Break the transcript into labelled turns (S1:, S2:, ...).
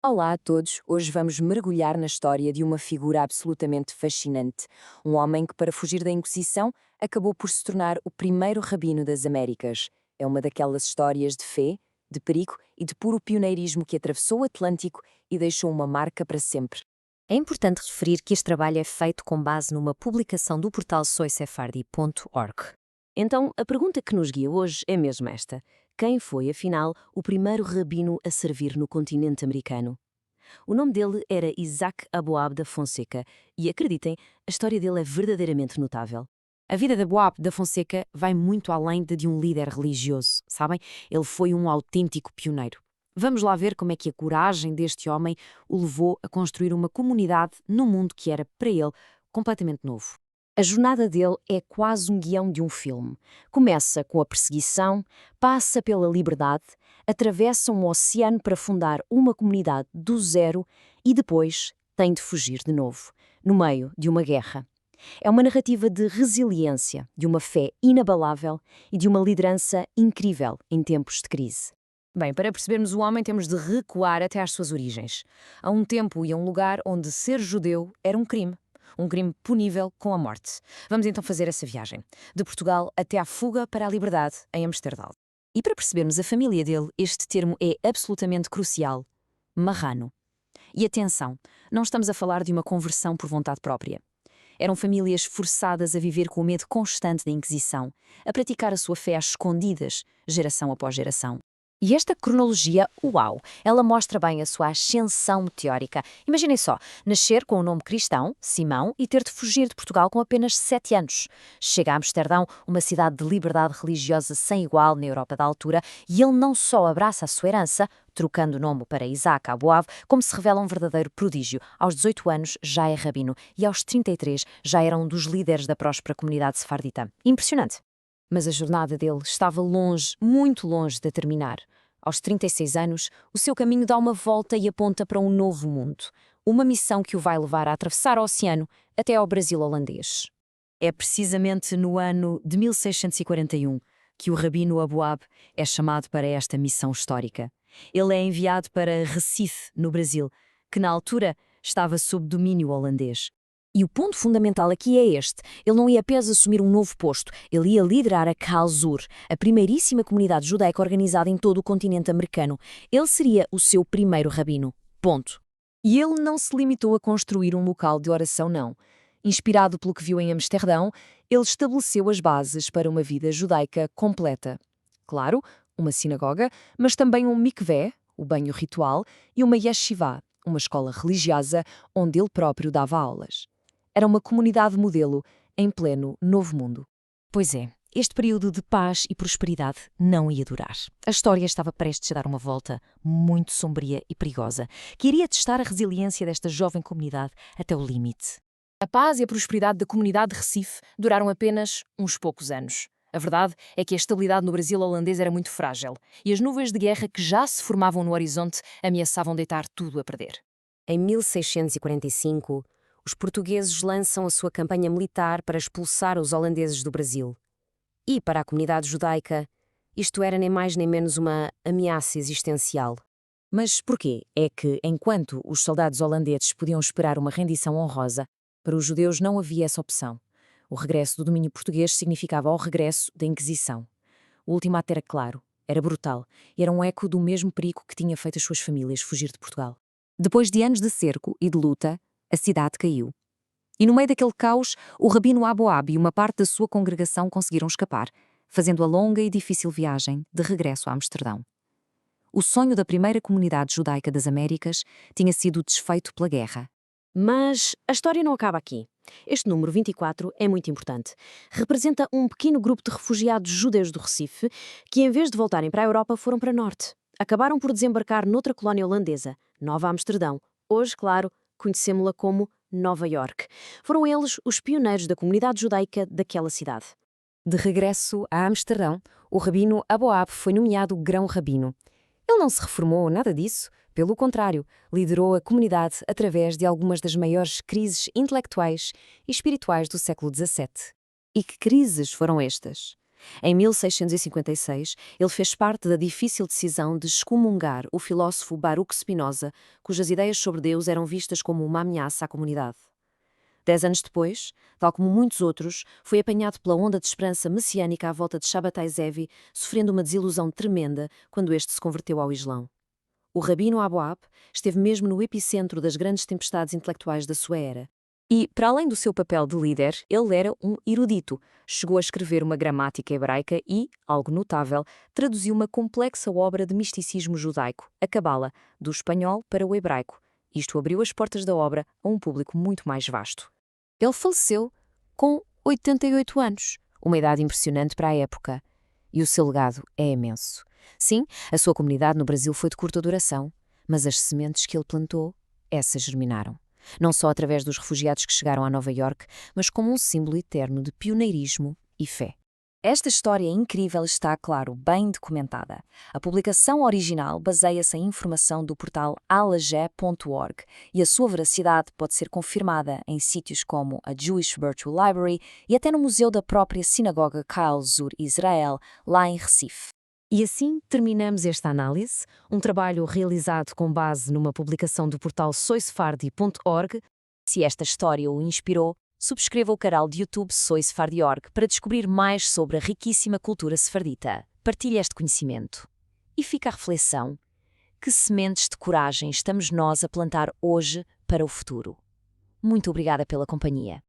S1: Olá a todos! Hoje vamos mergulhar na história de uma figura absolutamente fascinante. Um homem que, para fugir da Inquisição, acabou por se tornar o primeiro rabino das Américas. É uma daquelas histórias de fé, de perigo e de puro pioneirismo que atravessou o Atlântico e deixou uma marca para sempre.
S2: É importante referir que este trabalho é feito com base numa publicação do portal soysefardi.org. Então, a pergunta que nos guia hoje é mesmo esta: quem foi, afinal, o primeiro rabino a servir no continente americano? O nome dele era Isaac Aboab da Fonseca e, acreditem, a história dele é verdadeiramente notável. A vida de Aboab da Fonseca vai muito além de um líder religioso, sabem? Ele foi um autêntico pioneiro. Vamos lá ver como é que a coragem deste homem o levou a construir uma comunidade num mundo que era, para ele, completamente novo. A jornada dele é quase um guião de um filme. Começa com a perseguição, passa pela liberdade, atravessa um oceano para fundar uma comunidade do zero e depois tem de fugir de novo, no meio de uma guerra. É uma narrativa de resiliência, de uma fé inabalável e de uma liderança incrível em tempos de crise. Bem, para percebermos o homem temos de recuar até às suas origens, a um tempo e a um lugar onde ser judeu era um crime punível com a morte. Vamos então fazer essa viagem, de Portugal até à fuga para a liberdade em Amsterdão. E para percebermos a família dele, este termo é absolutamente crucial: marrano. E atenção, não estamos a falar de uma conversão por vontade própria. Eram famílias forçadas a viver com o medo constante da Inquisição, a praticar a sua fé às escondidas, geração após geração. E esta cronologia, uau, ela mostra bem a sua ascensão meteórica. Imaginem só, nascer com o nome cristão, Simão, e ter de fugir de Portugal com apenas 7 anos. Chega a Amsterdão, uma cidade de liberdade religiosa sem igual na Europa da altura, e ele não só abraça a sua herança, trocando o nome para Isaac Aboab, como se revela um verdadeiro prodígio. Aos 18 anos já é rabino e aos 33 já era um dos líderes da próspera comunidade sefardita. Impressionante. Mas a jornada dele estava longe, muito longe de terminar. Aos 36 anos, o seu caminho dá uma volta e aponta para um novo mundo. Uma missão que o vai levar a atravessar o oceano até ao Brasil holandês. É precisamente no ano de 1641 que o rabino Aboab é chamado para esta missão histórica. Ele é enviado para Recife, no Brasil, que na altura estava sob domínio holandês. E o ponto fundamental aqui é este: ele não ia apenas assumir um novo posto, ele ia liderar a Kal-Zur, a primeiríssima comunidade judaica organizada em todo o continente americano. Ele seria o seu primeiro rabino. Ponto. E ele não se limitou a construir um local de oração, não. Inspirado pelo que viu em Amsterdão, ele estabeleceu as bases para uma vida judaica completa. Claro, uma sinagoga, mas também um mikvé, o banho ritual, e uma yeshiva, uma escola religiosa onde ele próprio dava aulas. Era uma comunidade modelo em pleno Novo Mundo. Pois é, este período de paz e prosperidade não ia durar. A história estava prestes a dar uma volta muito sombria e perigosa, que iria testar a resiliência desta jovem comunidade até o limite. A paz e a prosperidade da comunidade de Recife duraram apenas uns poucos anos. A verdade é que a estabilidade no Brasil holandês era muito frágil e as nuvens de guerra que já se formavam no horizonte ameaçavam deitar tudo a perder. Em 1645, os portugueses lançam a sua campanha militar para expulsar os holandeses do Brasil. E, para a comunidade judaica, isto era nem mais nem menos uma ameaça existencial. Mas porquê? É que, enquanto os soldados holandeses podiam esperar uma rendição honrosa, para os judeus não havia essa opção. O regresso do domínio português significava o regresso da Inquisição. O ultimato era claro, era brutal, e era um eco do mesmo perigo que tinha feito as suas famílias fugir de Portugal. Depois de anos de cerco e de luta, a cidade caiu. E no meio daquele caos, o rabino Aboab e uma parte da sua congregação conseguiram escapar, fazendo a longa e difícil viagem de regresso a Amsterdão. O sonho da primeira comunidade judaica das Américas tinha sido desfeito pela guerra. Mas a história não acaba aqui. Este número 24 é muito importante. Representa um pequeno grupo de refugiados judeus do Recife que, em vez de voltarem para a Europa, foram para norte. Acabaram por desembarcar noutra colónia holandesa, Nova Amsterdão. Hoje, claro, conhecemos-la como Nova York. Foram eles os pioneiros da comunidade judaica daquela cidade. De regresso a Amsterdão, o rabino Aboab foi nomeado grão-rabino. Ele não se reformou, nada disso. Pelo contrário, liderou a comunidade através de algumas das maiores crises intelectuais e espirituais do século XVII. E que crises foram estas? Em 1656, ele fez parte da difícil decisão de excomungar o filósofo Baruch Spinoza, cujas ideias sobre Deus eram vistas como uma ameaça à comunidade. 10 anos depois, tal como muitos outros, foi apanhado pela onda de esperança messiânica à volta de Shabbatai Zevi, sofrendo uma desilusão tremenda quando este se converteu ao Islão. O Rabino Aboab esteve mesmo no epicentro das grandes tempestades intelectuais da sua era. E, para além do seu papel de líder, ele era um erudito. Chegou a escrever uma gramática hebraica e, algo notável, traduziu uma complexa obra de misticismo judaico, a Cabala, do espanhol para o hebraico. Isto abriu as portas da obra a um público muito mais vasto. Ele faleceu com 88 anos, uma idade impressionante para a época. E o seu legado é imenso. Sim, a sua comunidade no Brasil foi de curta duração, mas as sementes que ele plantou, essas germinaram. Não só através dos refugiados que chegaram a Nova Iorque, mas como um símbolo eterno de pioneirismo e fé. Esta história incrível está, claro, bem documentada. A publicação original baseia-se em informação do portal alagé.org e a sua veracidade pode ser confirmada em sítios como a Jewish Virtual Library e até no museu da própria sinagoga Kal Zur Israel, lá em Recife. E assim terminamos esta análise, um trabalho realizado com base numa publicação do portal soisfardi.org. Se esta história o inspirou, subscreva o canal de YouTube Soy Sefardi.org para descobrir mais sobre a riquíssima cultura sefardita. Partilhe este conhecimento. E fica a reflexão: que sementes de coragem estamos nós a plantar hoje para o futuro? Muito obrigada pela companhia.